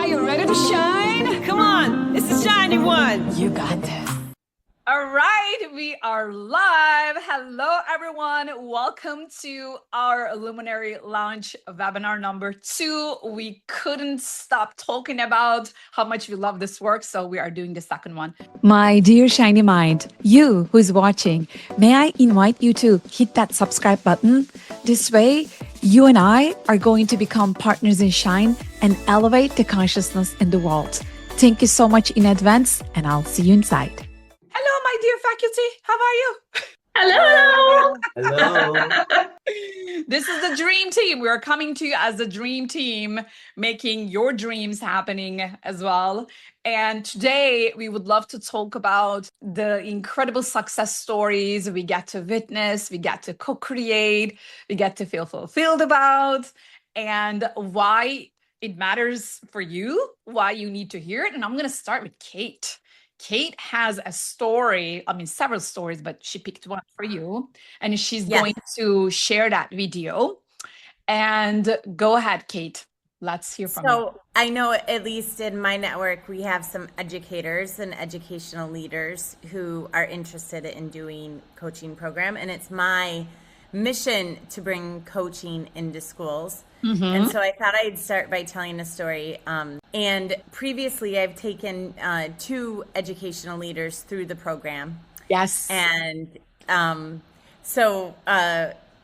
Are you ready to shine? Come on, it's the shiny one. You got this. All right, we are live. Hello, everyone. Welcome to our Luminary Launch webinar number 2. We couldn't stop talking about how much we love this work, so we are doing the second one. My dear shiny mind, you who is watching, may I invite you to hit that subscribe button? This way, you and I are going to become partners in shine and elevate the consciousness in the world. Thank you so much in advance, and I'll see you inside. Hello, my dear faculty. How are you? Hello. Hello. This is the dream team. We're coming to you as a dream team, making your dreams happening as well. And today we would love to talk about the incredible success stories we get to witness, we get to co-create, we get to feel fulfilled about, and why it matters for you, why you need to hear it. And I'm going to start with Kate. Kate has a story, several stories, but she picked one for you, and she's going to share that video. And go ahead, Kate. Let's hear from you. So I know at least in my network, we have some educators and educational leaders who are interested in doing coaching program. And it's my mission to bring coaching into schools. And so I thought I'd start by telling a story. And previously, I've taken 2 educational leaders through the program. Yes. And so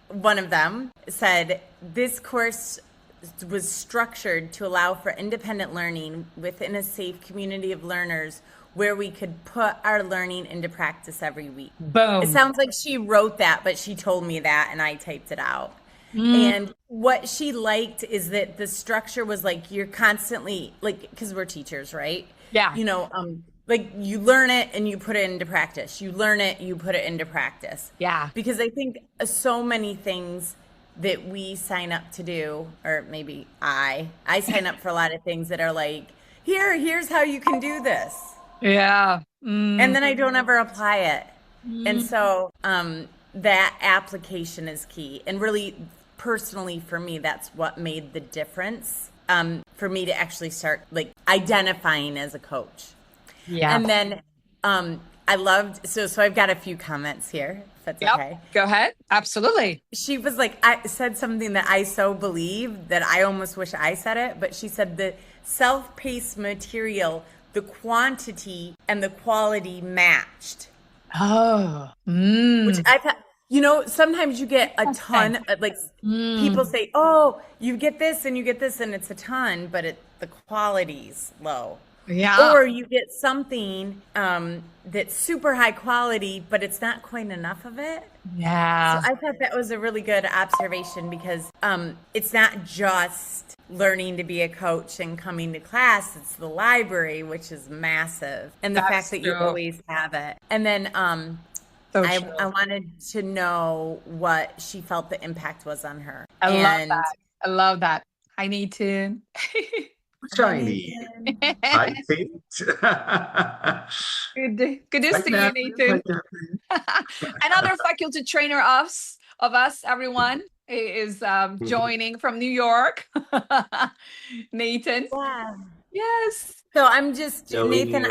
one of them said, this course was structured to allow for independent learning within a safe community of learners where we could put our learning into practice every week. Boom. It sounds like she wrote that, but she told me that and I typed it out. And what she liked is that the structure was like, you're constantly like, because we're teachers, right? Yeah. You know, like you learn it and you put it into practice. You learn it, you put it into practice. Yeah. Because I think so many things that we sign up to do, or maybe I sign up for a lot of things that are like, here's how you can do this. Yeah. And then I don't ever apply it. And so that application is key. And really, personally for me, that's what made the difference for me to actually start like identifying as a coach. Yeah. And then I loved, so I've got a few comments here, if that's okay. Go ahead. Absolutely. She was like, I said something that I so believe that I almost wish I said it, but she said the self-paced material, the quantity and the quality matched. Oh. Which I thought, you know, sometimes you get a ton of, like people say, oh, you get this and you get this and it's a ton, but the quality's low. Yeah. Or you get something that's super high quality, but it's not quite enough of it. Yeah. So I thought that was a really good observation because it's not just learning to be a coach and coming to class. It's the library, which is massive. And the fact that you always have it. And then I wanted to know what she felt the impact was on her. I love that. I need to. Shiny. Hi, Kate. Good to see you, Nathan. Another faculty trainer of us, everyone, is joining from New York. Nathan. Yeah. Yes. So I'm just, Joey, Nathan,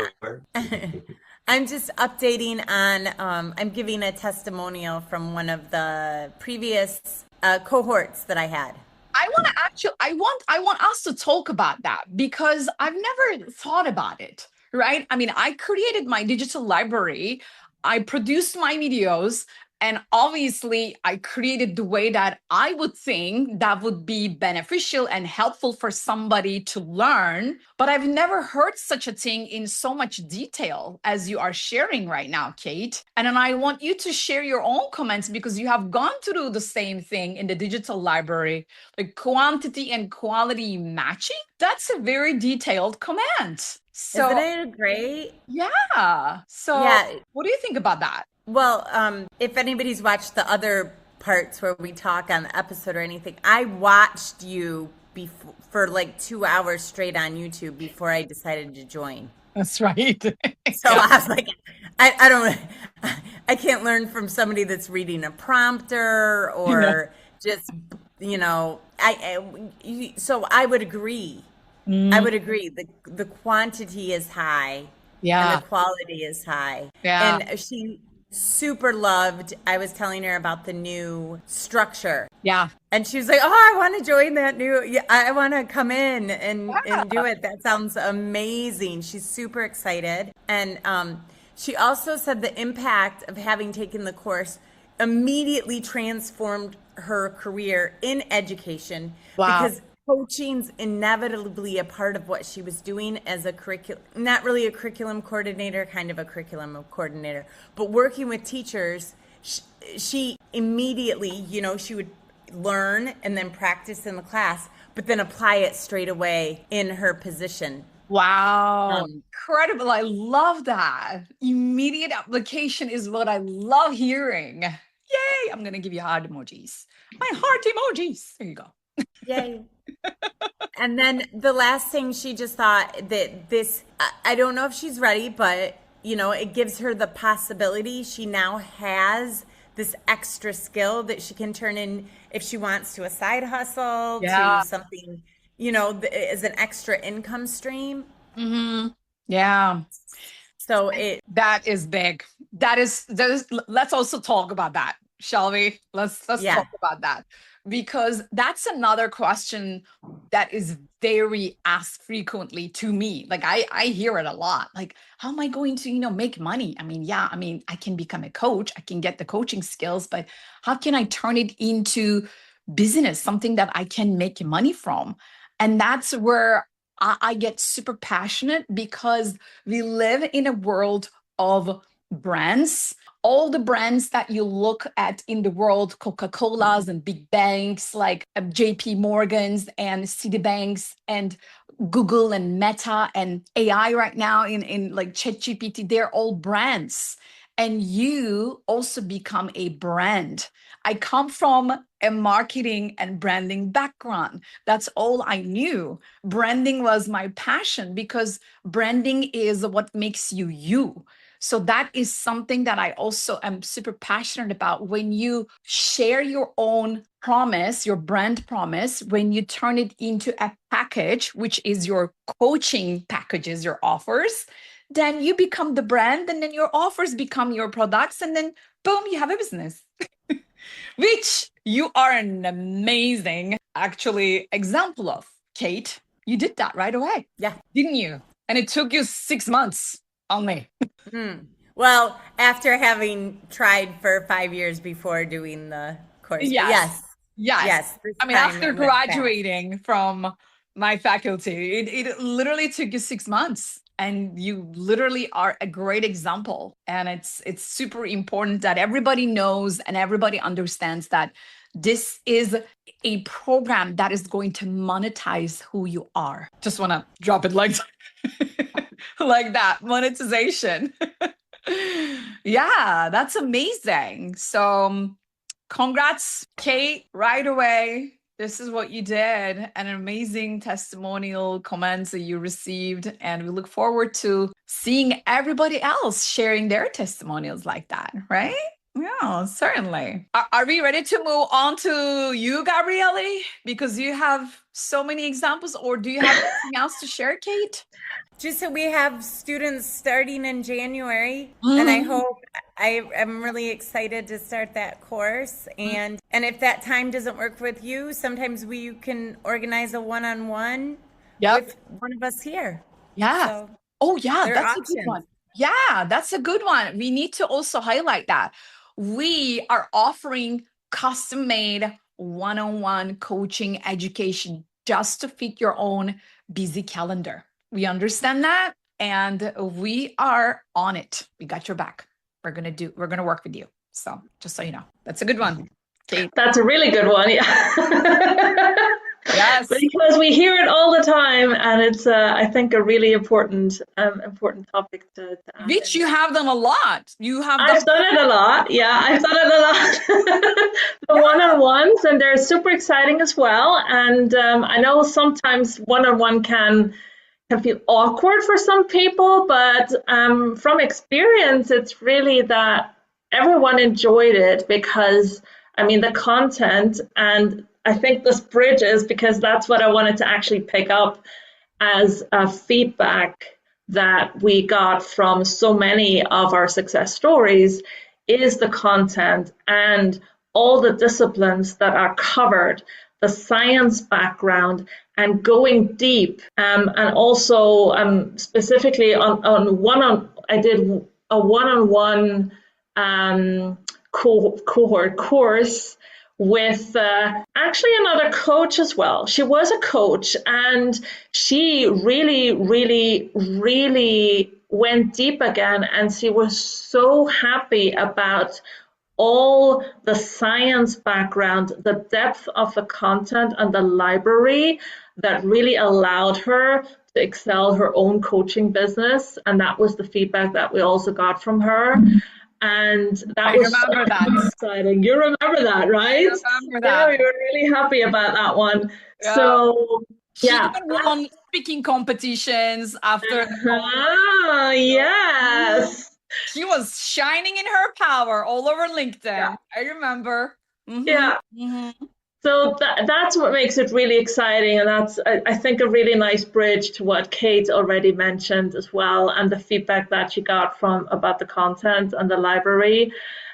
I'm just updating on, I'm giving a testimonial from one of the previous cohorts that I had. I want us to talk about that because I've never thought about it, right? I mean, I created my digital library, I produced my videos, and obviously I created the way that I would think that would be beneficial and helpful for somebody to learn. But I've never heard such a thing in so much detail as you are sharing right now, Kate. And then I want you to share your own comments because you have gone through the same thing in the digital library, like quantity and quality matching. That's a very detailed command. So, isn't it great? Yeah. So what do you think about that? Well, if anybody's watched the other parts where we talk on the episode or anything, I watched you for like 2 hours straight on YouTube before I decided to join. That's right. So I was like, I can't learn from somebody that's reading a prompter or just, so I would agree I would agree. The quantity is high and the Yeah. quality is high. Yeah. And she super loved, I was telling her about the new structure. Yeah. And she was like, "Oh, I want to join that new. Yeah, I want to come in and do it. That sounds amazing." She's super excited, and she also said the impact of having taken the course immediately transformed her career in education Wow. because coaching's inevitably a part of what she was doing as a curriculum, not really a curriculum coordinator, kind of a curriculum coordinator, but working with teachers. She immediately, she would learn and then practice in the class, but then apply it straight away in her position. Wow. Incredible. I love that. Immediate application is what I love hearing. Yay. I'm going to give you heart emojis. My heart emojis. There you go. Yay. And then the last thing, she just thought that this, I don't know if she's ready, but it gives her the possibility. She now has this extra skill that she can turn in if she wants to a side hustle, Yeah. to something, as an extra income stream. Yeah. So that is big. That is, let's also talk about that, shall we? Let's talk about that, because that's another question that is very asked frequently to me. Like I hear it a lot. Like, how am I going to, make money? I mean, I can become a coach, I can get the coaching skills, but how can I turn it into business, something that I can make money from? And that's where I get super passionate, because we live in a world of brands. All the brands that you look at in the world, Coca-Cola's and big banks like JP Morgan's and Citibank's and Google and Meta and AI right now in like ChatGPT, they're all brands. And you also become a brand. I come from a marketing and branding background. That's all I knew. Branding was my passion, because branding is what makes you you. So that is something that I also am super passionate about. When you share your own promise, your brand promise, when you turn it into a package, which is your coaching packages, your offers, then you become the brand, and then your offers become your products, and then boom, you have a business. Which you are an amazing, actually, example of. Kate, you did that right away. Yeah. Didn't you? And it took you 6 months only. Well, after having tried for 5 years before doing the course. Yes. I mean, after it went fast. graduating from my faculty, it literally took you 6 months. And you literally are a great example. And it's super important that everybody knows and everybody understands that this is a program that is going to monetize who you are. Just want to drop it like like that, monetization. Yeah, that's amazing. So congrats, Kate, right away. This is what you did. An amazing testimonial comments that you received. And we look forward to seeing everybody else sharing their testimonials like that, right? Yeah, certainly. Are we ready to move on to you, Gabriele? Because you have so many examples, or do you have anything else to share, Kate? Just so we have students starting in January, and I hope I'm really excited to start that course. And if that time doesn't work with you, sometimes we can organize a one-on-one with one of us here. Yeah. So That's a good one. Yeah, that's a good one. We need to also highlight that we are offering custom-made one-on-one coaching education just to fit your own busy calendar. We understand that, and we are on it. We got your back. We're gonna work with you. So just so you know, that's a good one, Kate. That's a really good one. Yeah. Yes. Because we hear it all the time, and it's I think a really important topic to Which you have done a lot. I've done it a lot. Yeah, I've done it a lot. The one-on-ones, and they're super exciting as well. And I know sometimes one-on-one can feel awkward for some people, but from experience, it's really that everyone enjoyed it, because I mean the content, and I think this bridges, because that's what I wanted to actually pick up, as a feedback that we got from so many of our success stories is the content and all the disciplines that are covered, the science background, and going deep. And also specifically I did a one-on-one cohort course with actually another coach as well. She was a coach, and she really, really, really went deep again, and she was so happy about all the science background, the depth of the content and the library that really allowed her to excel her own coaching business. And that was the feedback that we also got from her. And that was so exciting. You remember that, right? I remember that. Yeah, we were really happy about that one. Yeah. So she even won speaking competitions after. Yes. She was shining in her power all over LinkedIn. Yeah. I remember. Mm-hmm. Yeah. Mm-hmm. So that's what makes it really exciting. And that's, I think, a really nice bridge to what Kate already mentioned as well, and the feedback that she got about the content and the library.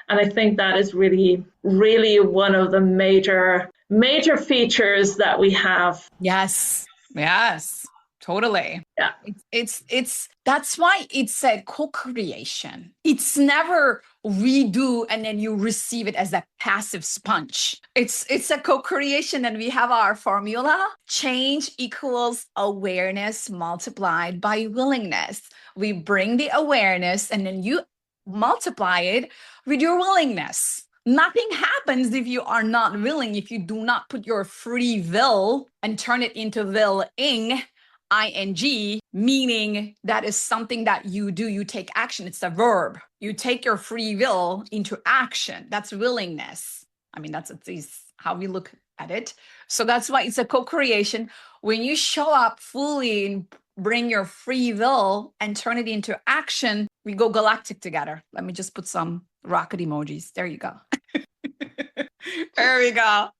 And I think that is really, really one of the major features that we have. Yes. Totally. Yeah. It's that's why it's said co-creation. It's never redo and then you receive it as a passive sponge. It's a co-creation, and we have our formula. Change equals awareness multiplied by willingness. We bring the awareness and then you multiply it with your willingness. Nothing happens if you are not willing, if you do not put your free will and turn it into willing. ing, meaning that is something that you do, you take action. It's a verb. You take your free will into action. That's willingness. I mean, that's at least how we look at it. So that's why it's a co-creation. When you show up fully and bring your free will and turn it into action, we go galactic together. Let me just put some rocket emojis. There you go. There we go.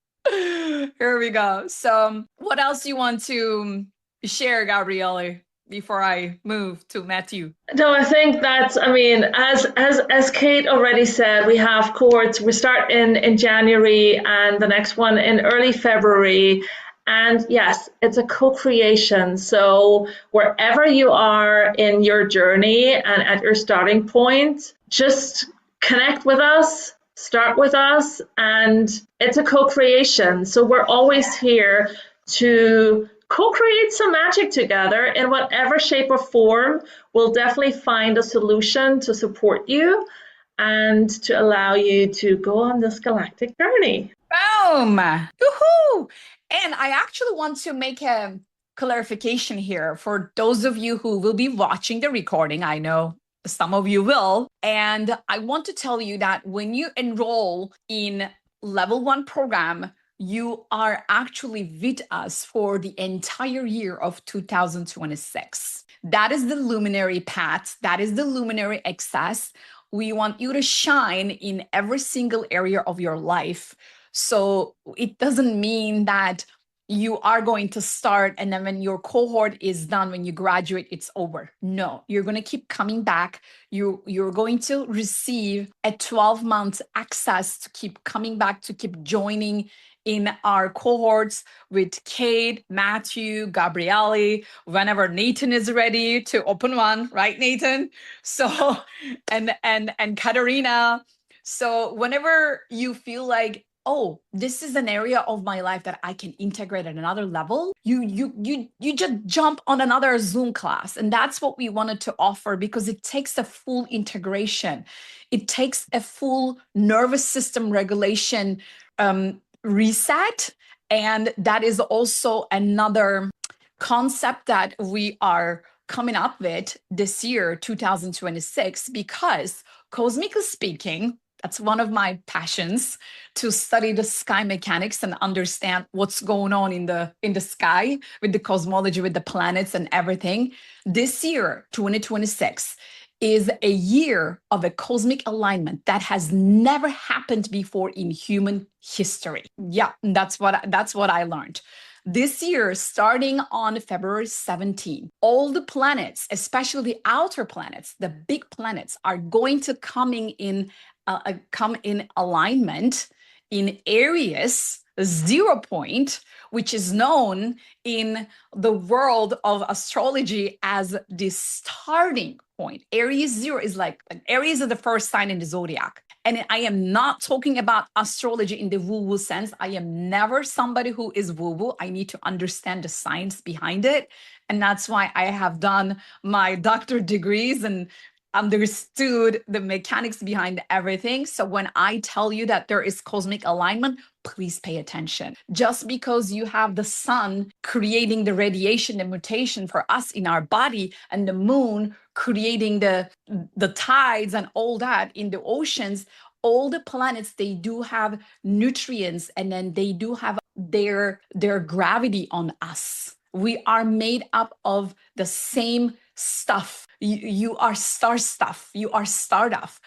Here we go. So what else you want to share, Gabriele, before I move to Matthew? No, I think that's, I mean, as Kate already said, we have cohorts. We start in January and the next one in early February. And yes, it's a co-creation. So wherever you are in your journey and at your starting point, just connect with us, start with us, and it's a co-creation. So we're always here to co-create some magic together in whatever shape or form. We'll definitely find a solution to support you and to allow you to go on this galactic journey. Boom! Woohoo! And I actually want to make a clarification here for those of you who will be watching the recording. I know some of you will. And I want to tell you that when you enroll in level 1 program, you are actually with us for the entire year of 2026. That is the Luminary Path. That is the Luminary Access. We want you to shine in every single area of your life. So it doesn't mean that you are going to start and then when your cohort is done, when you graduate, it's over. No, you're going to keep coming back. You're going to receive a 12-month access to keep coming back, to keep joining in our cohorts with Kate, Matthew, Gabriele, whenever Nathan is ready to open one, right, Nathan? So, and Katarina. So whenever you feel like, oh, this is an area of my life that I can integrate at another level, you just jump on another Zoom class. And that's what we wanted to offer, because it takes a full integration. It takes a full nervous system regulation reset. And that is also another concept that we are coming up with this year, 2026, because cosmically speaking, that's one of my passions, to study the sky mechanics and understand what's going on in the sky with the cosmology, with the planets and everything. This year, 2026, is a year of a cosmic alignment that has never happened before in human history. Yeah, that's what I learned. This year, starting on February 17, all the planets, especially the outer planets, the big planets, are going to come in alignment in Aries 0 point, which is known in the world of astrology as the starting point. Aries 0 is like Aries is the first sign in the zodiac. And I am not talking about astrology in the woo-woo sense. I am never somebody who is woo-woo. I need to understand the science behind it. And that's why I have done my doctorate degrees and understood the mechanics behind everything. So when I tell you that there is cosmic alignment, please pay attention. Just because you have the sun creating the radiation, the mutation for us in our body, and the moon creating the tides and all that in the oceans, all the planets, they do have nutrients, and then they do have their gravity on us. We are made up of the same stuff. You are star stuff. You are stardust.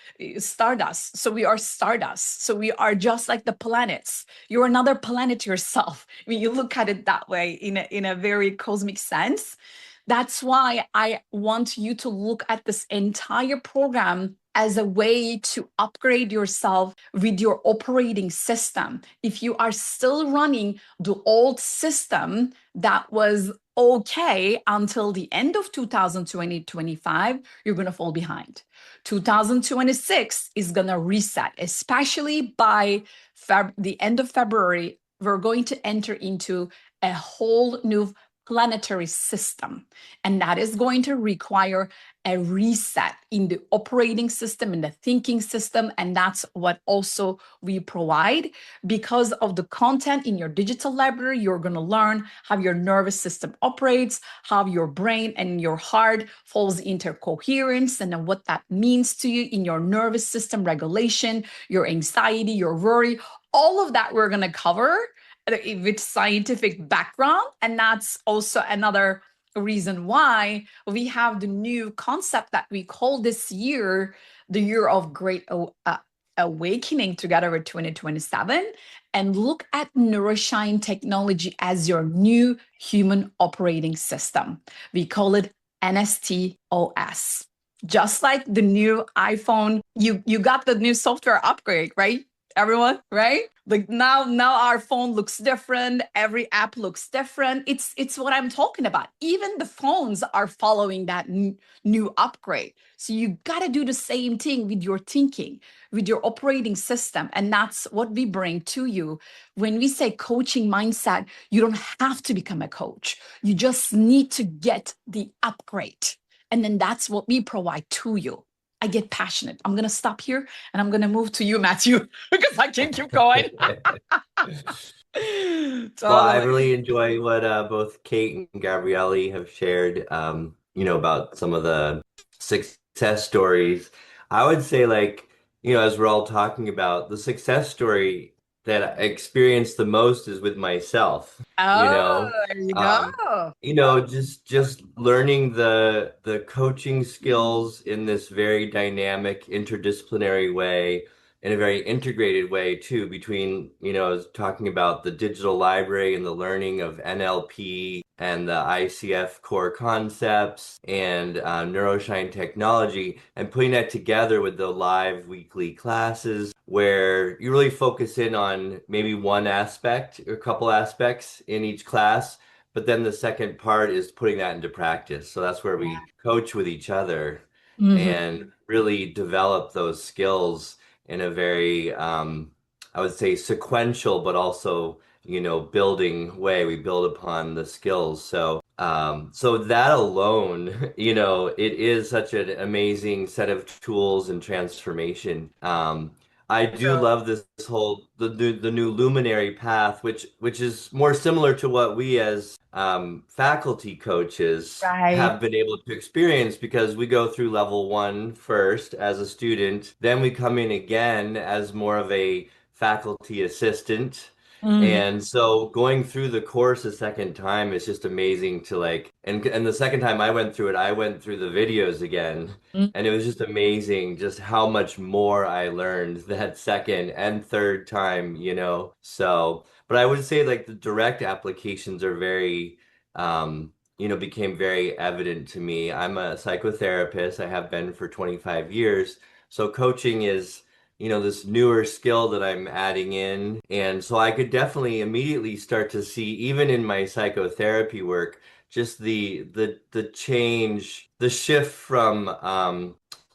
So we are stardust. So we are just like the planets. You're another planet yourself. I mean, you look at it that way in a very cosmic sense. That's why I want you to look at this entire program as a way to upgrade yourself with your operating system. If you are still running the old system that was okay until the end of 2025, you're going to fall behind. 2026 is going to reset, especially by the end of February. We're going to enter into a whole new planetary system, and that is going to require a reset in the operating system, in the thinking system. And that's what also we provide. Because of the content in your digital library, you're going to learn how your nervous system operates, how your brain and your heart falls into coherence, and then what that means to you in your nervous system regulation, your anxiety, your worry. All of that we're going to cover with scientific background. And that's also another reason why we have the new concept that we call this year the year of great awakening, together with 2027. And look at Neuro-Shine Technology as your new human operating system. We call it NST OS. Just like the new iPhone, you got the new software upgrade, right? Everyone, right? Like now our phone looks different. Every app looks different. It's what I'm talking about. Even the phones are following that new upgrade. So you got to do the same thing with your thinking, with your operating system. And that's what we bring to you. When we say coaching mindset, you don't have to become a coach. You just need to get the upgrade. And then that's what we provide to you. I get passionate. I'm going to stop here and I'm going to move to you, Matthew, because I can't keep going. Well, I Totally. really enjoy what both Kate and Gabriele have shared, about some of the success stories. I would say, like, as we're all talking about, the success story that I experienced the most is with myself, you Oh, know. there you Um, go. just learning the coaching skills in this very dynamic, interdisciplinary way, in a very integrated way too, between, I was talking about the digital library and the learning of NLP and the ICF core concepts and Neuro-Shine technology, and putting that together with the live weekly classes where you really focus in on maybe one aspect or a couple aspects in each class. But then the second part is putting that into practice. So that's where we coach with each other Mhm. and really develop those skills in a very, I would say, sequential, but also, building way. We build upon the skills. So that alone, it is such an amazing set of tools and transformation. I do So, love this whole the new Luminary Path, which is more similar to what we as faculty coaches right. have been able to experience, because we go through level one first as a student, then we come in again as more of a faculty assistant. Mhm. And so going through the course a second time is just amazing to like, and the second time I went through it, I went through the videos again. Mhm. And it was just amazing just how much more I learned that second and third time. So, But I would say like the direct applications are very, became very evident to me. I'm a psychotherapist. I have been for 25 years. So coaching is, this newer skill that I'm adding in. And so I could definitely immediately start to see, even in my psychotherapy work, just the change, the shift from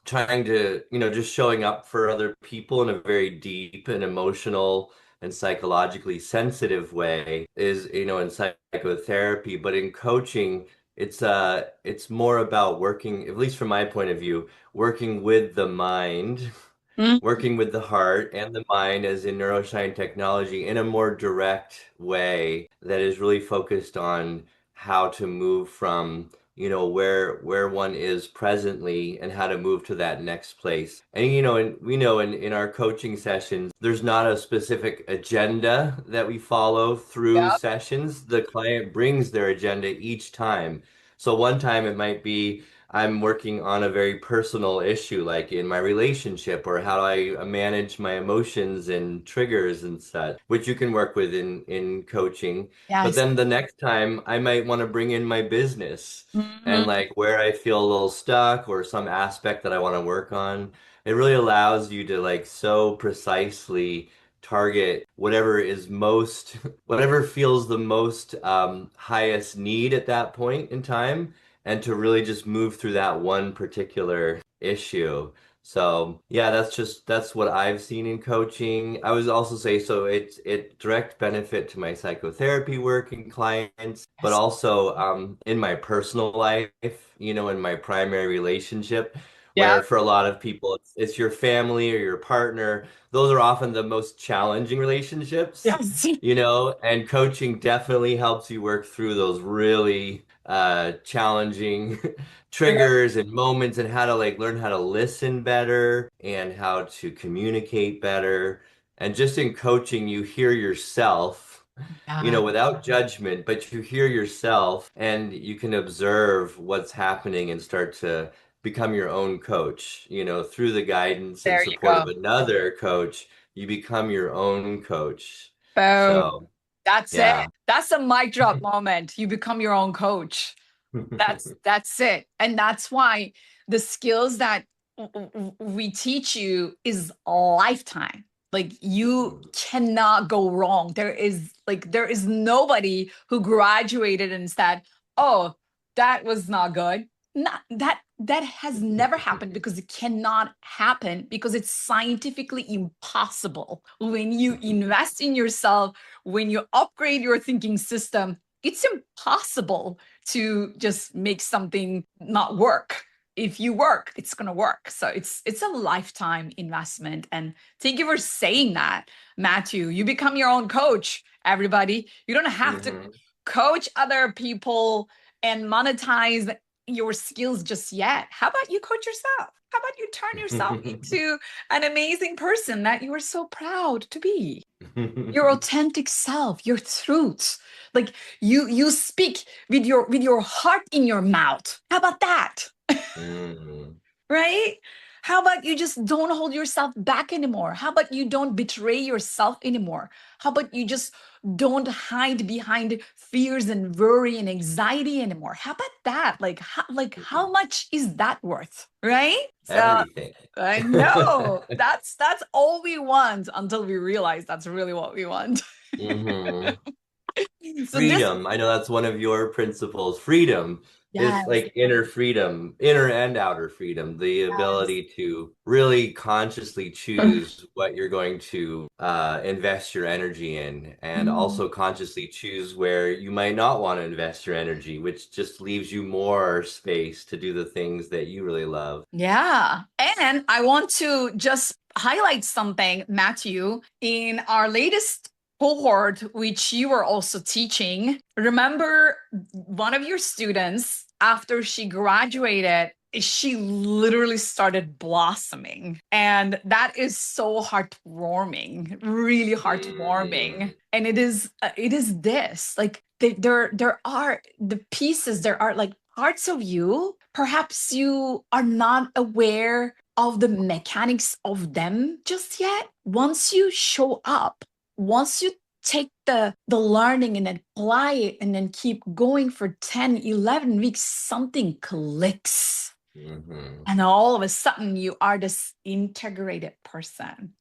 trying to, just showing up for other people in a very deep and emotional and psychologically sensitive way is, in psychotherapy, but in coaching, it's more about working, at least from my point of view, working with the mind, Mm. working with the heart and the mind as in Neuro-Shine Technology in a more direct way that is really focused on how to move from where one is presently and how to move to that next place. And and we know in our coaching sessions, there's not a specific agenda that we follow through Yep. sessions. The client brings their agenda each time. So one time it might be I'm working on a very personal issue, like in my relationship, or how I manage my emotions and triggers and such, which you can work with in coaching. But Yes. then the next time, I might want to bring in my business and Mhm. like where I feel a little stuck or some aspect that I want to work on. It really allows you to like so precisely target whatever is most, whatever feels the most highest need at that point in time and to really just move through that one particular issue. So yeah, that's what I've seen in coaching. I would also say so it direct benefit to my psychotherapy work and clients, but Yes. also in my personal life, in my primary relationship, Yeah. where for a lot of people it's your family or your partner. Those are often the most challenging relationships, Yes. and coaching definitely helps you work through those really challenging triggers and moments and how to like learn how to listen better and how to communicate better. And just in coaching, you hear yourself, Yeah. without judgment, but you hear yourself and you can observe what's happening and start to become your own coach, through the guidance and There you support go. of another coach, you become your own coach. Boom. So, That's it. yeah. That's a mic drop moment. You become your own coach. That's it. And that's why the skills that we teach you is a lifetime. Like you cannot go wrong. There is nobody who graduated and said, "Oh, that was not good." Not that has never happened because it cannot happen because it's scientifically impossible. When you invest in yourself, when you upgrade your thinking system, it's impossible to just make something not work. If you work, it's going to work. So it's a lifetime investment. And thank you for saying that, Matthew. You become your own coach, everybody. You don't have to Mhm. coach other people and monetize your skills just yet. How about you coach yourself? How about you turn yourself into an amazing person that you are so proud to be? Your authentic self, your truth. Like you speak with your heart in your mouth. How about that? Mhm. Right? How about you just don't hold yourself back anymore? How about you don't betray yourself anymore? How about you just don't hide behind fears and worry and anxiety anymore? How about that? How much is that worth? Right? So Everything. I know that's all we want until we realize that's really what we want. hmm So this, Freedom. I know that's one of your principles. Freedom is yes, like inner freedom, inner and outer freedom, the yes. ability to really consciously choose what you're going to invest your energy in, and Mm. also consciously choose where you might not want to invest your energy, which just leaves you more space to do the things that you really love. Yeah. And I want to just highlight something, Matthew, in our latest cohort, which you were also teaching. Remember, one of your students, after she graduated, she literally started blossoming. And that is so heartwarming, really heartwarming. Mm. And it is this like there are the pieces, there are like parts of you, perhaps you are not aware of the mechanics of them just yet. Once you show up, once you take the learning and apply it and then keep going for 10, 11 weeks, something clicks. And all of a sudden you are this integrated person.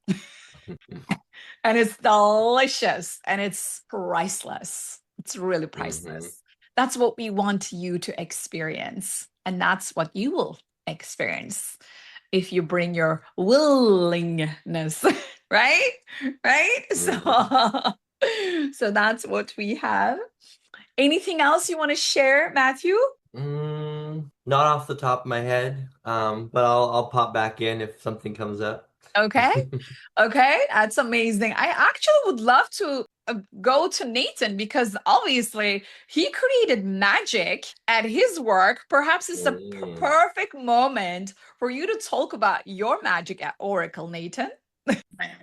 And it's delicious and it's priceless. It's really priceless. That's what we want you to experience. And that's what you will experience if you bring your willingness, right? Right? So that's what we have. Anything else you want to share, Matthew? Not off the top of my head, but I'll pop back in if something comes up. Okay. Okay, that's amazing. I actually would love to go to Nathan because obviously he created magic at his work. Perhaps it's the perfect moment for you to talk about your magic at Oracle, Nathan.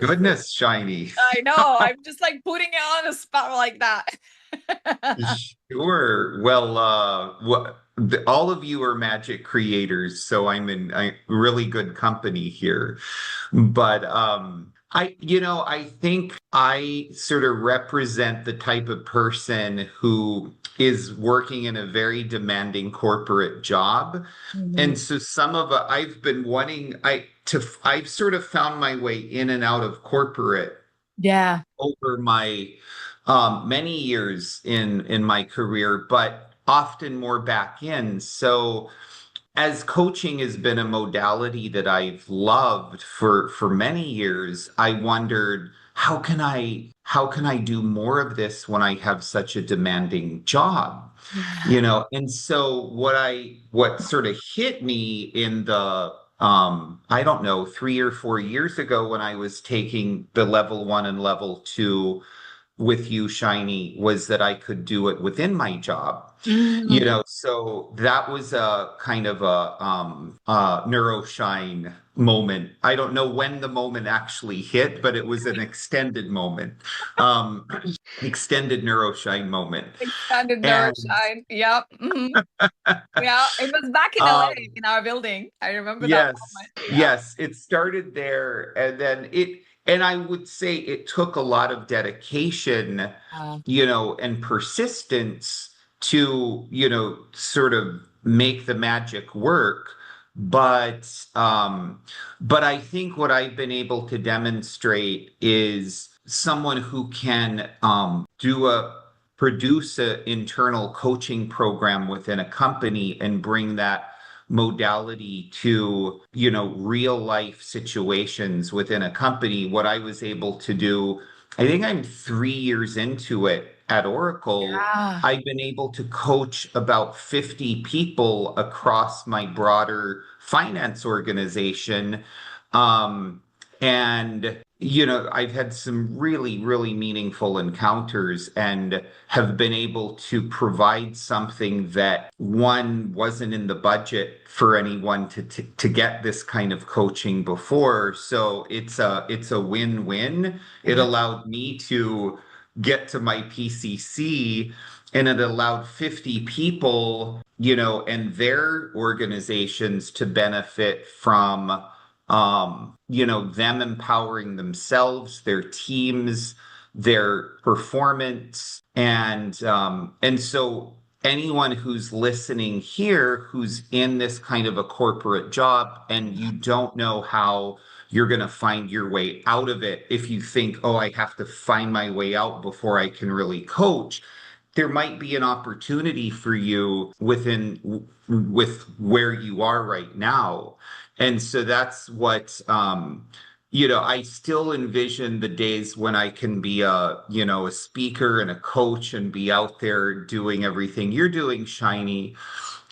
Goodness, Shiny. I know. I'm just like putting it on a spot like that. Sure. Well, all of you are magic creators, so I'm in really good company here. But I think I sort of represent the type of person who is working in a very demanding corporate job. And so I've been wanting I've sort of found my way in and out of corporate over my many years in my career, but often more back in. So as coaching has been a modality that I've loved for many years, I wondered how can I do more of this when I have such a demanding job? And so what sort of hit me in the I don't know, 3 or 4 years ago when I was taking the level 1 and level 2 with you, Shiny, was that I could do it within my job. So that was a kind of a Neuro-Shine moment. I don't know when the moment actually hit, but it was an extended moment, extended Neuro-Shine moment. Extended Neuro-Shine. Yep. Yeah, it was back in LA in our building. I remember that moment. Yes, it started there, and then and I would say it took a lot of dedication, and persistence to, sort of make the magic work. But I think what I've been able to demonstrate is someone who can produce an internal coaching program within a company and bring that modality to, real life situations within a company. What I was able to do, I think I'm 3 years into it at Oracle. I've been able to coach about 50 people across my broader finance organization. And I've had some really, really meaningful encounters and have been able to provide something that wasn't in the budget for anyone to get this kind of coaching before. So it's a win-win. It allowed me to get to my PCC, and it allowed 50 people, and their organizations to benefit from them empowering themselves, their teams, their performance. And so anyone who's listening here, who's in this kind of a corporate job and you don't know how you're going to find your way out of it, if you think, oh, I have to find my way out before I can really coach, there might be an opportunity for you with where you are right now. And so that's what, I still envision the days when I can be a speaker and a coach and be out there doing everything you're doing, Shiny.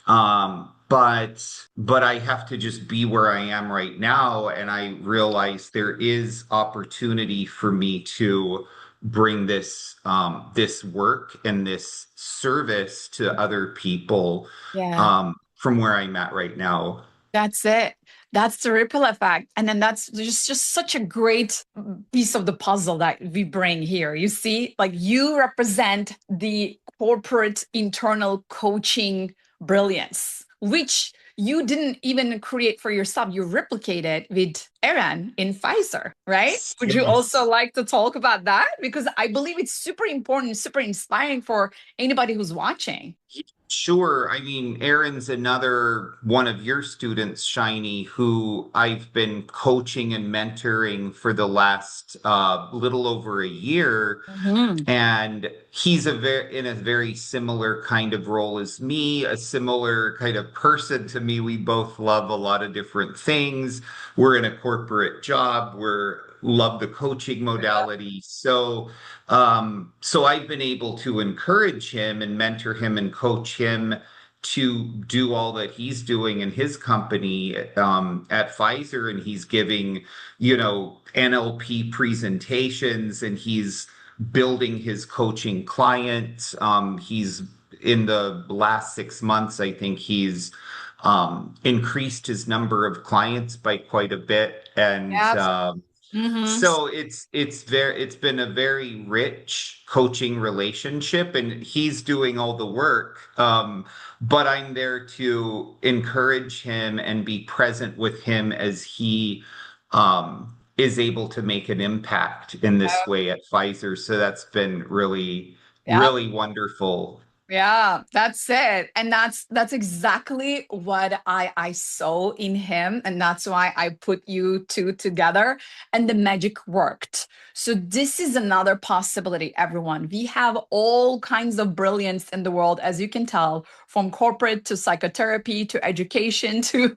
But I have to just be where I am right now. And I realize there is opportunity for me to bring this work and this service to other people from where I'm at right now. That's it. That's the ripple effect. And then that's just such a great piece of the puzzle that we bring here. You see, like you represent the corporate internal coaching brilliance, which you didn't even create for yourself, you replicated with Aaron in Pfizer, right? Would you also like to talk about that? Because I believe it's super important, super inspiring for anybody who's watching. Sure. I mean, Aaron's another one of your students, Shiny, who I've been coaching and mentoring for the last little over a year. And he's in a very similar kind of role as me, a similar kind of person to me. We both love a lot of different things. We're in a corporate job. Love the coaching modality. So I've been able to encourage him and mentor him and coach him to do all that he's doing in his company at Pfizer, and he's giving, NLP presentations, and he's building his coaching clients. He's in the last 6 months, I think he's increased his number of clients by quite a bit, and so it's been a very rich coaching relationship, and he's doing all the work. But I'm there to encourage him and be present with him as he is able to make an impact in this way at Pfizer. So that's been really, really wonderful. Yeah, that's it. And that's exactly what I saw in him. And that's why I put you two together and the magic worked. So this is another possibility, everyone. We have all kinds of brilliance in the world, as you can tell, from corporate to psychotherapy to education to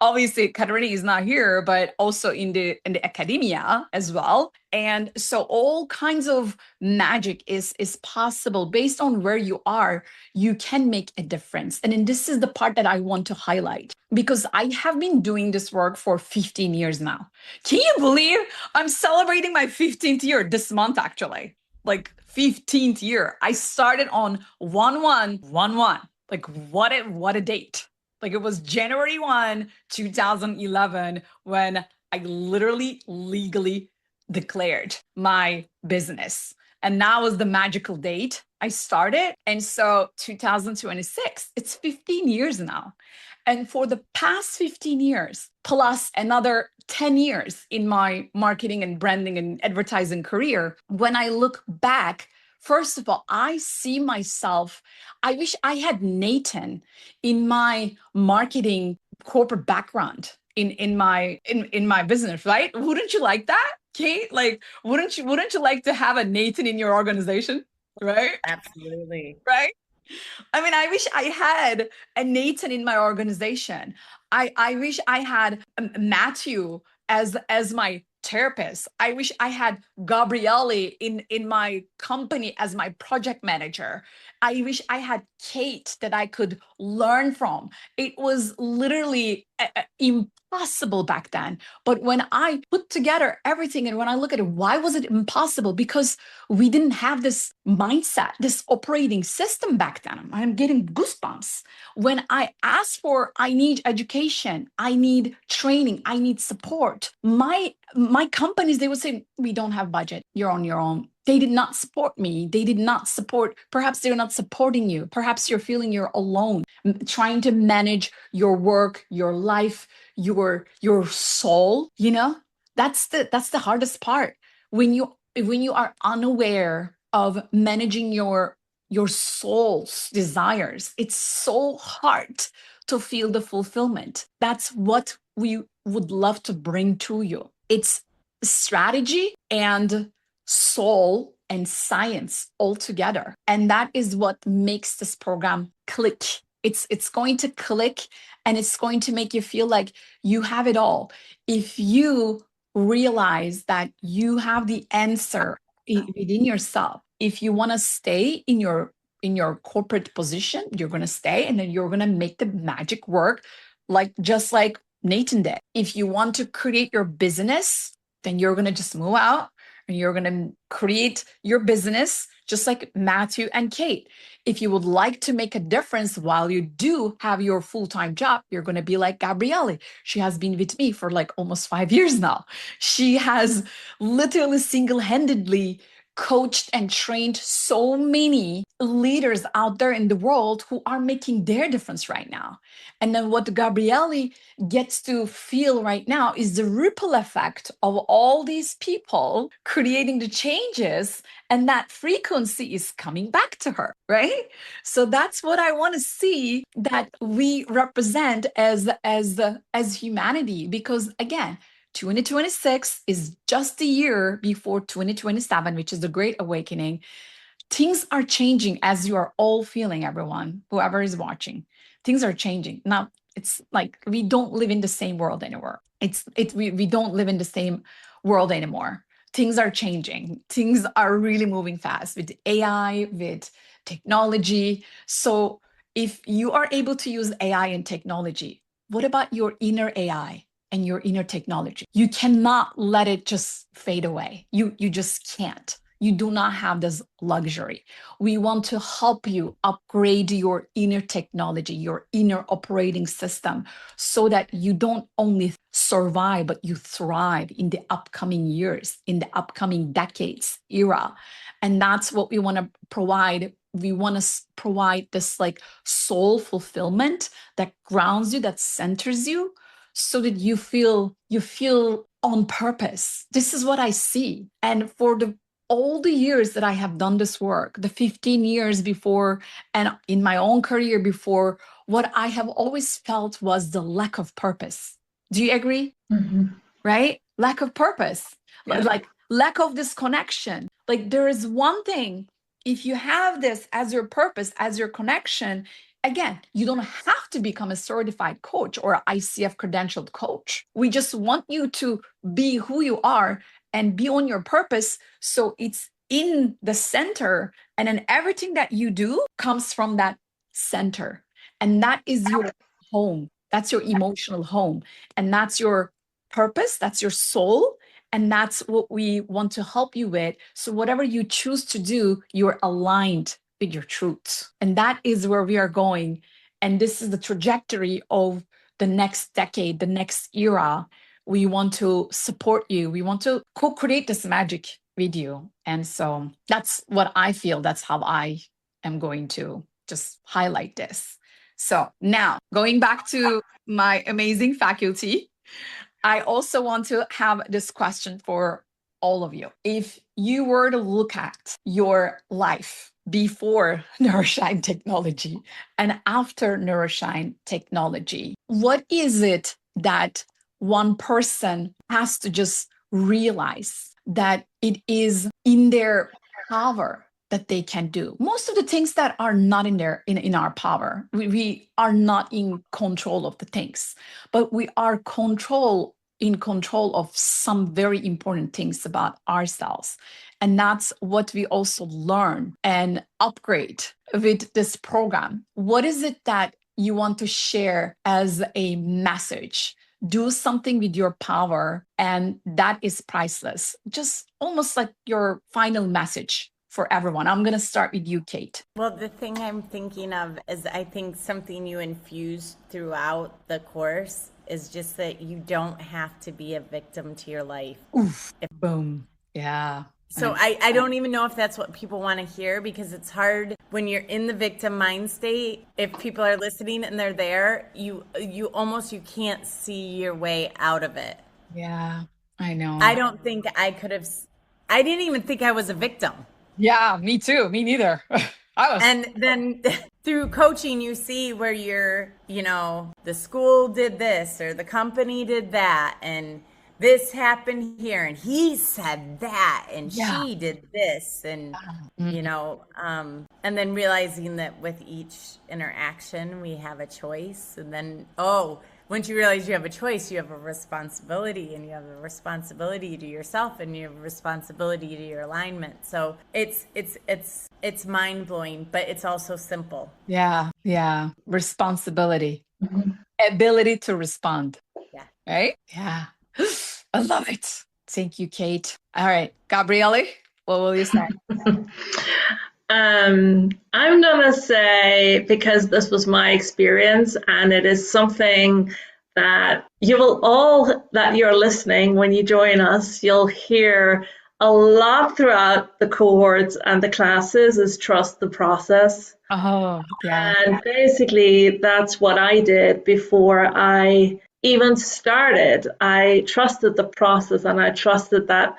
obviously Katarina is not here, but also in the academia as well. And so all kinds of magic is possible based on where you are. You can make a difference. And then this is the part that I want to highlight, because I have been doing this work for 15 years now. Can you believe I'm celebrating my 15th year this month, actually? Like 15th year. I started on 1/1/11. Like what a date. Like it was January 1, 2011 when I literally legally declared my business. And that was the magical date I started. And so 2026, it's 15 years now. And for the past 15 years, plus another 10 years in my marketing and branding and advertising career, when I look back, first of all, I see myself, I wish I had Nathan in my marketing corporate background in my business, right? Wouldn't you like that, Kate? Like, wouldn't you like to have a Nathan in your organization, right? Absolutely. Right? I mean, I wish I had a Nathan in my organization. I wish I had Matthew as my therapist. I wish I had Gabriele in my company as my project manager. I wish I had Kate that I could learn from. It was literally impossible back then. But when I put together everything and when I look at it, why was it impossible? Because we didn't have this mindset, this operating system back then. I'm getting goosebumps. When I asked for, I need education, I need training, I need support, my companies, they would say, we don't have budget, you're on your own. They did not support me. They did not support, perhaps they're not supporting you. Perhaps you're feeling you're alone, trying to manage your work, your life, your soul, that's the hardest part. When you are unaware of managing your soul's desires, it's so hard to feel the fulfillment. That's what we would love to bring to you. It's strategy and soul and science all together. And that is what makes this program click. It's going to click, and it's going to make you feel like you have it all. If you realize that you have the answer within yourself, if you want to stay in your corporate position, you're going to stay, and then you're going to make the magic work, just like Nathan did. If you want to create your business, then you're going to just move out and you're going to create your business just like Matthew and Kate. If you would like to make a difference while you do have your full-time job, you're going to be like Gabriele. She has been with me for like almost 5 years now. She has literally single-handedly coached and trained so many leaders out there in the world who are making their difference right now. And then what Gabriele gets to feel right now is the ripple effect of all these people creating the changes, and that frequency is coming back to her, right? So that's what I want to see that we represent as humanity, because again, 2026 is just a year before 2027, which is the Great Awakening. Things are changing, as you are all feeling, everyone, whoever is watching. Things are changing. Now, it's like we don't live in the same world anymore. We don't live in the same world anymore. Things are changing. Things are really moving fast with AI, with technology. So if you are able to use AI and technology, what about your inner AI and your inner technology? You cannot let it just fade away. You just can't. You do not have this luxury. We want to help you upgrade your inner technology, your inner operating system, so that you don't only survive, but you thrive in the upcoming years, in the upcoming decades era. And that's what we want to provide. We want to provide this like soul fulfillment that grounds you, that centers you, so that you feel on purpose. This is what I see. And for all the years that I have done this work, the 15 years before, and in my own career before, what I have always felt was the lack of purpose. Do you agree? Mm-hmm. Right? Lack of purpose, Yeah. like lack of this connection. Like there is one thing, if you have this as your purpose, as your connection, again, you don't have to become a certified coach or ICF credentialed coach. We just want you to be who you are and be on your purpose. So it's in the center, and then everything that you do comes from that center. And that is your home. That's your emotional home. And that's your purpose. That's your soul. And that's what we want to help you with. So whatever you choose to do, you're aligned with your truth. And that is where we are going. And this is the trajectory of the next decade, the next era. We want to support you. We want to co-create this magic with you. And so that's what I feel. That's how I am going to just highlight this. So now going back to my amazing faculty, I also want to have this question for all of you. If you were to look at your life before Neuro-Shine Technology and after Neuro-Shine Technology, what is it that one person has to just realize that it is in their power that they can do? Most of the things that are not in our power, we are not in control of the things, but we are in control of some very important things about ourselves. And that's what we also learn and upgrade with this program. What is it that you want to share as a message? Do something with your power, and that is priceless. Just almost like your final message for everyone. I'm going to start with you, Kate. Well, the thing I'm thinking of is I think something you infuse throughout the course is just that you don't have to be a victim to your life. Oof. Boom. Yeah. So I don't even know if that's what people want to hear, because it's hard when you're in the victim mind state. If people are listening and they're there, you can't see your way out of it. Yeah, I know. I don't think I could have. I didn't even think I was a victim. Yeah, me too. Me neither. I was. And then through coaching, you see where the school did this or the company did that, and this happened here, and he said that, and she did this, and and then realizing that with each interaction we have a choice, and then once you realize you have a choice, you have a responsibility, and you have a responsibility to yourself, and you have a responsibility to your alignment. So it's mind blowing, but it's also simple. Yeah. Responsibility, ability to respond. Yeah. Right. Yeah. I love it. Thank you, Kate. All right, Gabriele, what will you say? I'm gonna say, because this was my experience, and it is something that you're listening when you join us, you'll hear a lot throughout the cohorts and the classes is trust the process. Oh, yeah. And basically, that's what I did before I even started. I trusted the process and I trusted that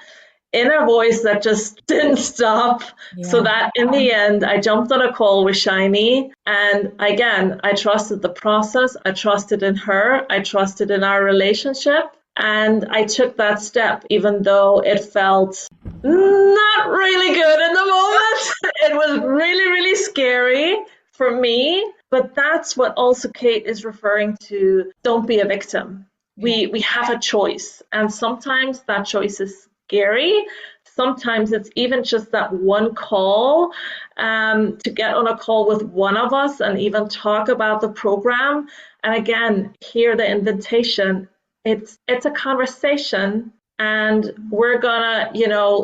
inner voice that just didn't stop. So Yeah. that in the end, I jumped on a call with Shiny. And again, I trusted the process. I trusted in her. I trusted in our relationship. And I took that step, even though it felt not really good in the moment. It was really, really scary for me. But that's what also Kate is referring to. Don't be a victim. We have a choice. And sometimes that choice is scary. Sometimes it's even just that one call, to get on a call with one of us and even talk about the program. And again, hear the invitation. It's a conversation, and we're gonna,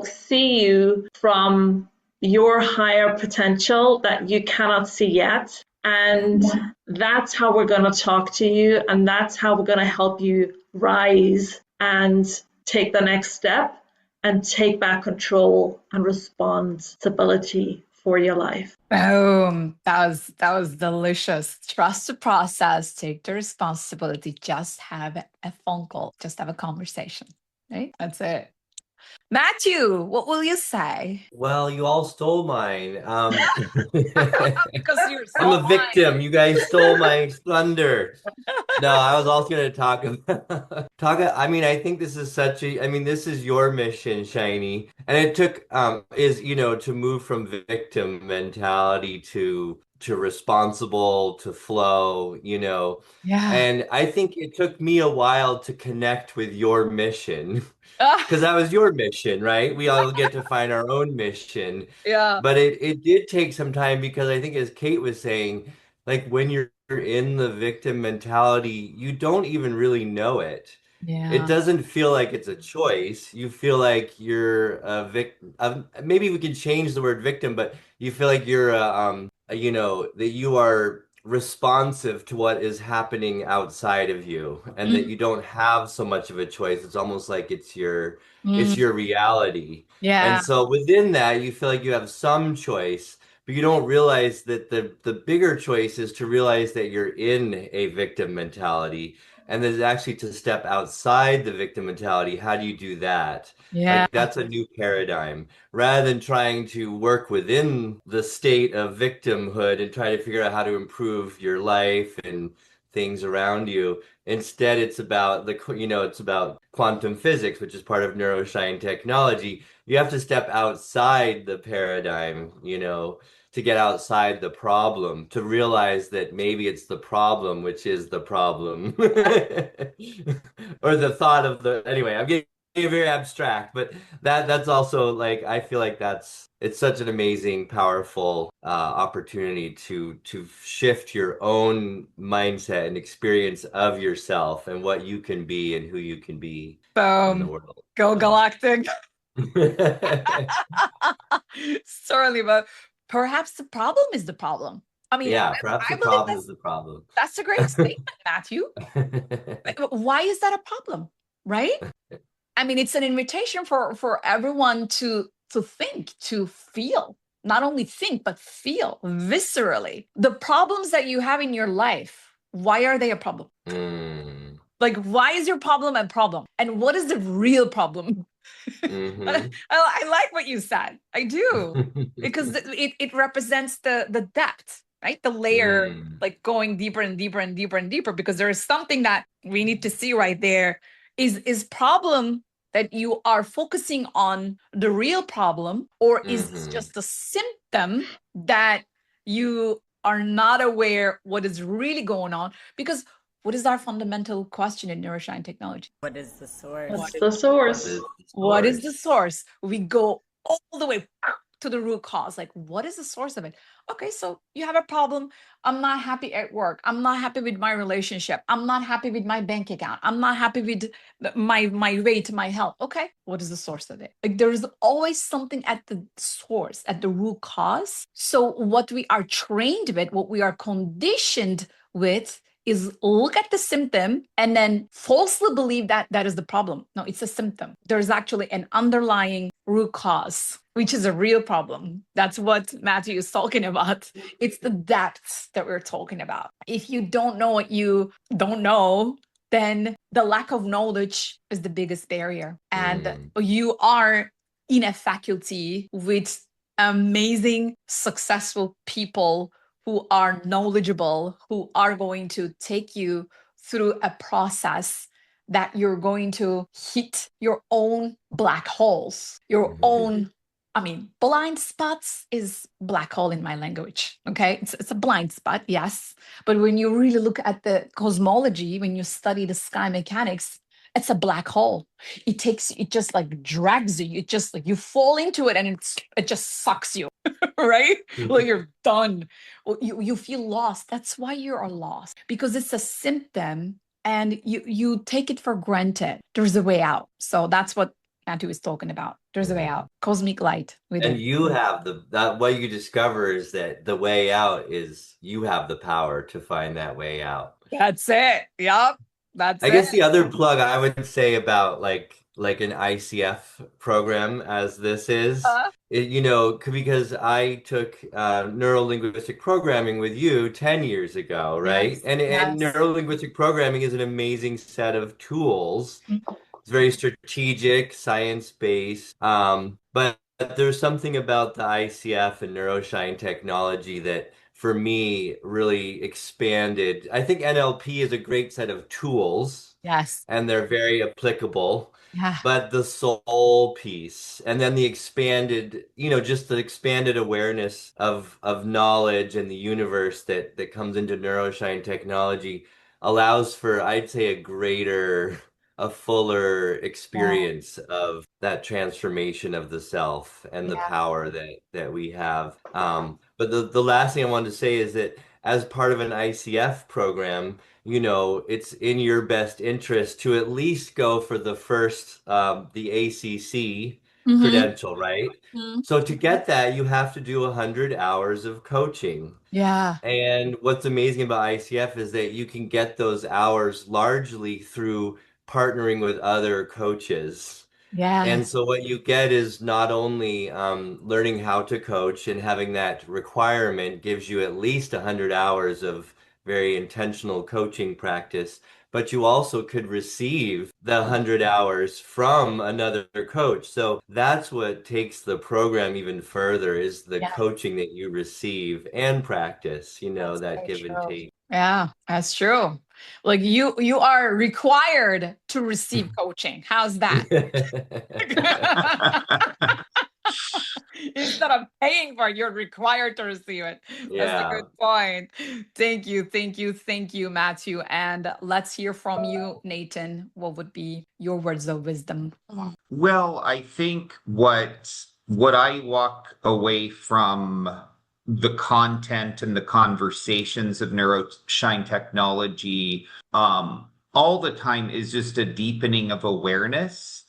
see you from your higher potential that you cannot see yet. And that's how we're going to talk to you, and that's how we're going to help you rise and take the next step and take back control and responsibility for your life. Boom. That was delicious. Trust the process, take the responsibility, just have a phone call, just have a conversation. Right? That's it. Matthew, what will you say? Well, you all stole mine. Because you're I'm so a victim. You guys stole my thunder. No, I was also going to talk about I mean, I think this is this is your mission, Shiny. And it took to move from victim mentality to responsible, to flow. Yeah. And I think it took me a while to connect with your mission. Ah, Because that was your mission, right? We all get to find our own mission. yeah. But it did take some time because I think, as Kate was saying, like when you're in the victim mentality, you don't even really know it. It Yeah. doesn't feel like it's a choice. You feel like you're a victim. Maybe we can change the word victim, but you feel like you're that you are responsive to what is happening outside of you, and that Mm, you don't have so much of a choice. It's almost like mm, it's your reality. And yeah. so within that, you feel like you have some choice, but you don't realize that the bigger choice is to realize that you're in a victim mentality, and that actually to step outside the victim mentality. How do you do that? Yeah. Like that's a new paradigm. Rather than trying to work within the state of victimhood and try to figure out how to improve your life and things around you. Instead, it's about it's about quantum physics, which is part of Neuro-Shine Technology. You have to step outside the paradigm, to get outside the problem, to realize that maybe it's the problem, which is the problem. Or the thought of anyway, I'm getting very abstract, but that's also like, I feel like it's such an amazing, powerful opportunity to shift your own mindset and experience of yourself and what you can be and who you can be in the Boom. world. Go So. Galactic. Sorry, but perhaps the problem is the problem. I mean, Yeah, perhaps I the believe problem is the problem. that's a great statement, Matthew. Why is that a problem? Right? I mean, it's an invitation for everyone to think, to feel. Not only think, but feel viscerally. The problems that you have in your life, why are they a problem? Mm. Like, why is your problem a problem? And what is the real problem? Mm-hmm. I like what you said. I do. Because it represents the depth, right? The layer, Mm. like going deeper and deeper and deeper and deeper, because there is something that we need to see right there. Is problem that you are focusing on the real problem, or is this Mm-hmm. just a symptom that you are not aware what is really going on? Because what is our fundamental question in Neuro-Shine Technology? What is the source? What's the What source? is the What is the source? source? We go all the way to the root cause. Like, what is the source of it? Okay, so you have a problem. I'm not happy at work. I'm not happy with my relationship. I'm not happy with my bank account. I'm not happy with my weight, my health. Okay, what is the source of it? Like, there is always something at the source, at the root cause. So what we are trained with, what we are conditioned with, is look at the symptom and then falsely believe that that is the problem. No, it's a symptom. There's actually an underlying root cause, which is a real problem. That's what Matthew is talking about. It's the depths that we're talking about. If you don't know what you don't know, then the lack of knowledge is the biggest barrier. And you are in a faculty with amazing, successful people who are knowledgeable, who are going to take you through a process that you're going to hit your own black holes, your own, I mean, blind spots is black hole in my language. Okay. It's a blind spot, yes. But when you really look at the cosmology, when you study the sky mechanics, it's a black hole. It just like drags you. It just like you fall into it and it just sucks you, right? Like you're done. You feel lost. That's why you are lost, because it's a symptom and you take it for granted. There's a way out. So that's what Matthew is talking about. There's a way out. Cosmic light. And you have what you discover is that the way out is you have the power to find that way out. That's it. Yep. I guess the other plug I would say about like an ICF program as this is, because I took neuro-linguistic programming with you 10 years ago, right? Yes, And neuro-linguistic programming is an amazing set of tools. It's very strategic, science-based, but there's something about the ICF and Neuro-Shine technology that for me really expanded. I think NLP is a great set of tools. Yes. And they're very applicable. Yeah. But the soul piece and then the expanded, just the expanded awareness of knowledge and the universe that comes into Neuro-Shine technology allows for, I'd say, a fuller experience of that transformation of the self and the power that we have. But the last thing I wanted to say is that as part of an ICF program, it's in your best interest to at least go for the first, the ACC credential, right? So to get that, you have to do 100 hours of coaching. Yeah. And what's amazing about ICF is that you can get those hours largely through partnering with other coaches. Yeah. And so what you get is not only learning how to coach, and having that requirement gives you at least 100 hours of very intentional coaching practice, but you also could receive the 100 hours from another coach. So that's what takes the program even further, is the coaching that you receive and practice, that give and take. Yeah, that's true. Like you are required to receive coaching. How's that? Instead of paying for it, you're required to receive it. That's a good point. Thank you, Matthew. And let's hear from you, Nathan. What would be your words of wisdom? Well, I think what I walk away from the content and the conversations of Neuro-Shine Technology all the time is just a deepening of awareness.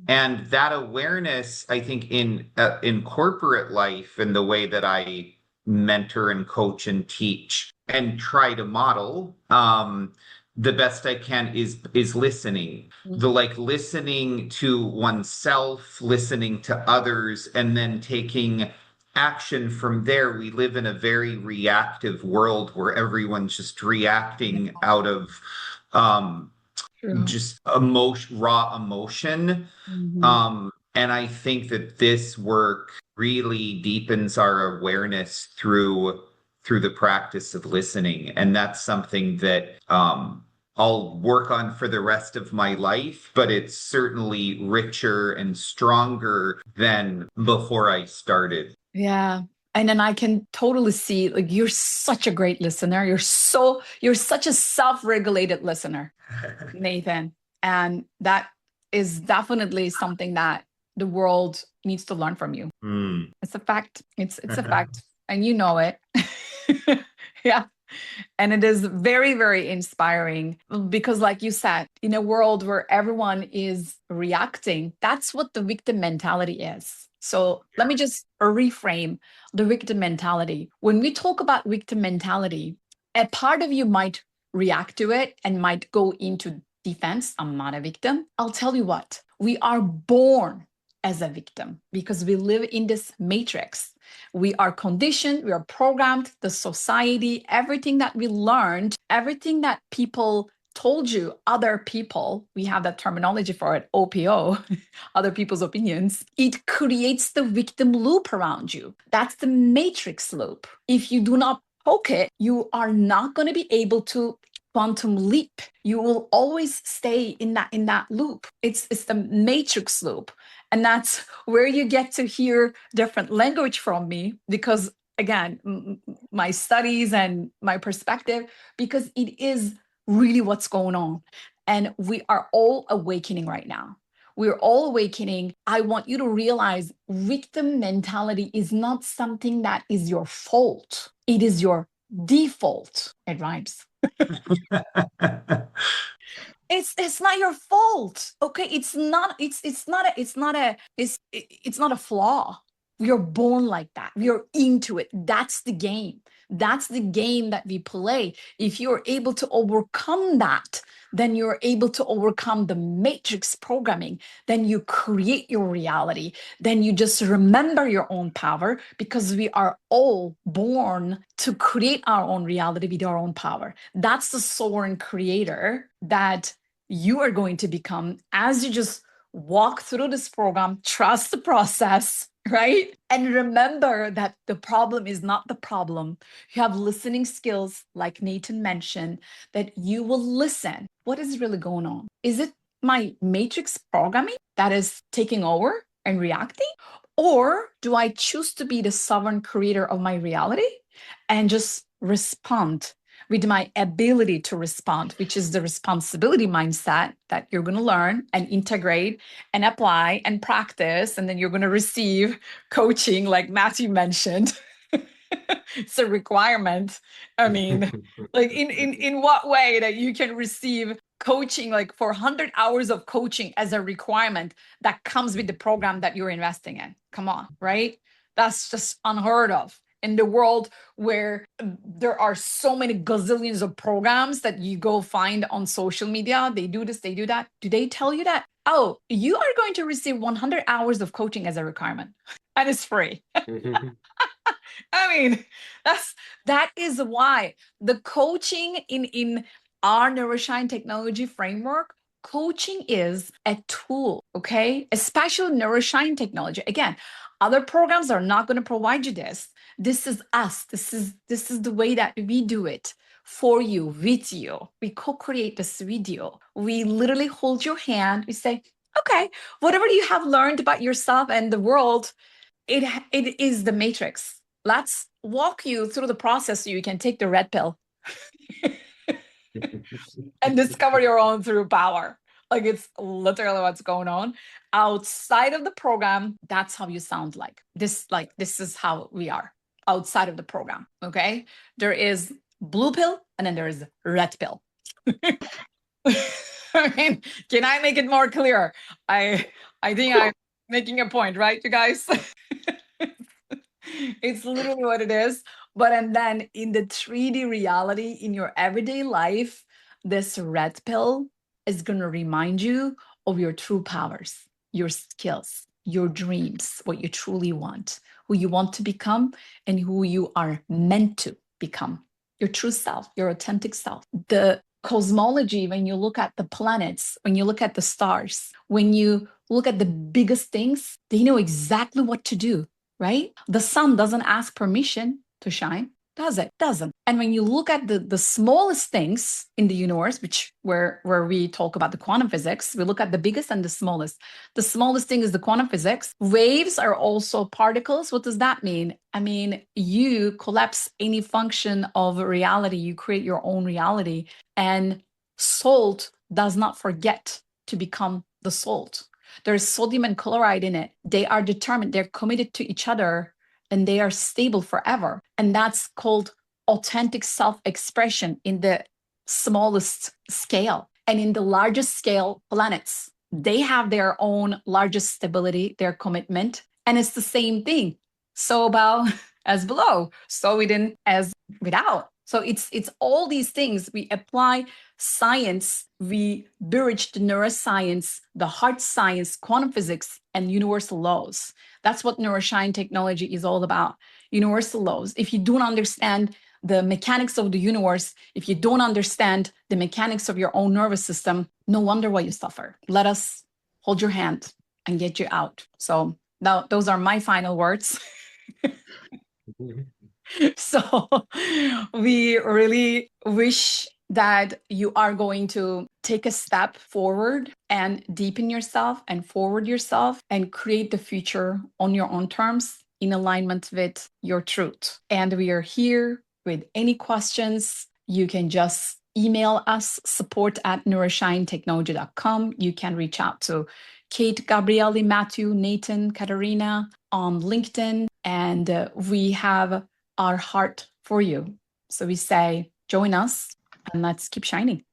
And that awareness, I think, in corporate life and the way that I mentor and coach and teach and try to model the best I can is listening. Listening to oneself, listening to others, and then taking action from there. We live in a very reactive world where everyone's just reacting out of just raw emotion. And I think that this work really deepens our awareness through the practice of listening. And that's something that I'll work on for the rest of my life, but it's certainly richer and stronger than before I started. Yeah. And then I can totally see, like, you're such a great listener. You're such a self-regulated listener, Nathan. And that is definitely something that the world needs to learn from you. It's a fact. It's a fact. And you know it. Yeah. And it is very, very inspiring because, like you said, in a world where everyone is reacting, that's what the victim mentality is. So let me just reframe the victim mentality. When we talk about victim mentality, a part of you might react to it and might go into defense. I'm not a victim. I'll tell you what, we are born as a victim because we live in this matrix. We are conditioned, we are programmed, the society, everything that we learned, everything that people told you, other people, we have that terminology for it, OPO, other people's opinions, it creates the victim loop around you. That's the matrix loop. If you do not poke it, you are not going to be able to quantum leap. You will always stay in that loop. It's the matrix loop. And that's where you get to hear different language from me, because again, my studies and my perspective, because it is really what's going on. And we are all awakening right now. We're all awakening. I want you to realize victim mentality is not something that is your fault. It is your default. It rhymes. It's not your fault. Okay. It's not a flaw. We are born like that. We are into it. That's the game. That's the game that we play. If you're able to overcome that, then you're able to overcome the matrix programming. Then you create your reality. Then you just remember your own power, because we are all born to create our own reality with our own power. That's the sovereign creator that you are going to become as you just walk through this program, trust the process, right? And remember that the problem is not the problem. You have listening skills, like Nathan mentioned, that you will listen. What is really going on? Is it my matrix programming that is taking over and reacting? Or do I choose to be the sovereign creator of my reality and just respond with my ability to respond, which is the responsibility mindset that you're going to learn and integrate and apply and practice. And then you're going to receive coaching, like Matthew mentioned. It's a requirement. I mean, like in what way that you can receive coaching, like 400 hours of coaching as a requirement that comes with the program that you're investing in? Come on, right? That's just unheard of. In the world where there are so many gazillions of programs that you go find on social media, they do this, they do that. Do they tell you that, oh, you are going to receive 100 hours of coaching as a requirement and it's free? I mean, that is why the coaching in our Neuro-Shine Technology framework, coaching is a tool, okay? Especially Neuro-Shine Technology. Again, other programs are not going to provide you this. This is us. This is the way that we do it for you, with you. We co-create this video. We literally hold your hand. We say, okay, whatever you have learned about yourself and the world, it is the matrix. Let's walk you through the process so you can take the red pill and discover your own true power. Like, it's literally what's going on. Outside of the program, that's how you sound like. This is how we are outside of the program, okay? There is blue pill and then there is red pill. I mean, can I make it more clear? I think I'm making a point, right, you guys? It's literally what it is. But and then in the 3D reality, in your everyday life, this red pill is going to remind you of your true powers, your skills, your dreams, what you truly want, who you want to become, and who you are meant to become, your true self, your authentic self. The cosmology, when you look at the planets, when you look at the stars, when you look at the biggest things, they know exactly what to do, right? The sun doesn't ask permission to shine, does it? Doesn't. And when you look at the smallest things in the universe, which where we talk about the quantum physics, we look at the biggest and the smallest. The smallest thing is the quantum physics. Waves are also particles. What does that mean? I mean, you collapse any function of reality, you create your own reality. And salt does not forget to become the salt. There's sodium and chloride in it. They are determined, they're committed to each other, and they are stable forever. And that's called authentic self-expression in the smallest scale. And in the largest scale, planets, they have their own largest stability, their commitment. And it's the same thing. So above as below, so within as without. So it's all these things. We apply science, we bridge the neuroscience, the hard science, quantum physics, and universal laws. That's what Neuro-Shine Technology is all about. Universal laws. If you don't understand the mechanics of the universe, if you don't understand the mechanics of your own nervous system, no wonder why you suffer. Let us hold your hand and get you out. So now those are my final words. So we really wish that you are going to take a step forward and deepen yourself and forward yourself and create the future on your own terms in alignment with your truth. And we are here with any questions. You can just email us, support@neuroshinetechnology.com. You can reach out to Kate, Gabriele, Matthew, Nathan, Katarina on LinkedIn, and we have our heart for you. So we say, join us and let's keep shining.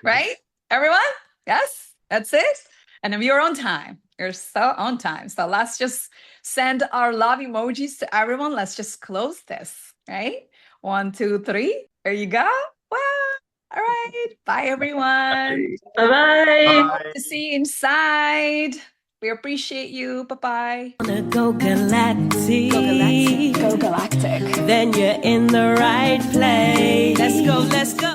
Right, everyone? Yes, that's it. And we are on time. We're so on time. So let's just send our love emojis to everyone. Let's just close this, right? 1, 2, 3. There you go. Wow. All right. Bye, everyone. Bye-bye. Hope to see you inside. We appreciate you. Bye-bye. Go galactic. Go galactic. Go galactic. Then you're in the right place. Let's go, let's go.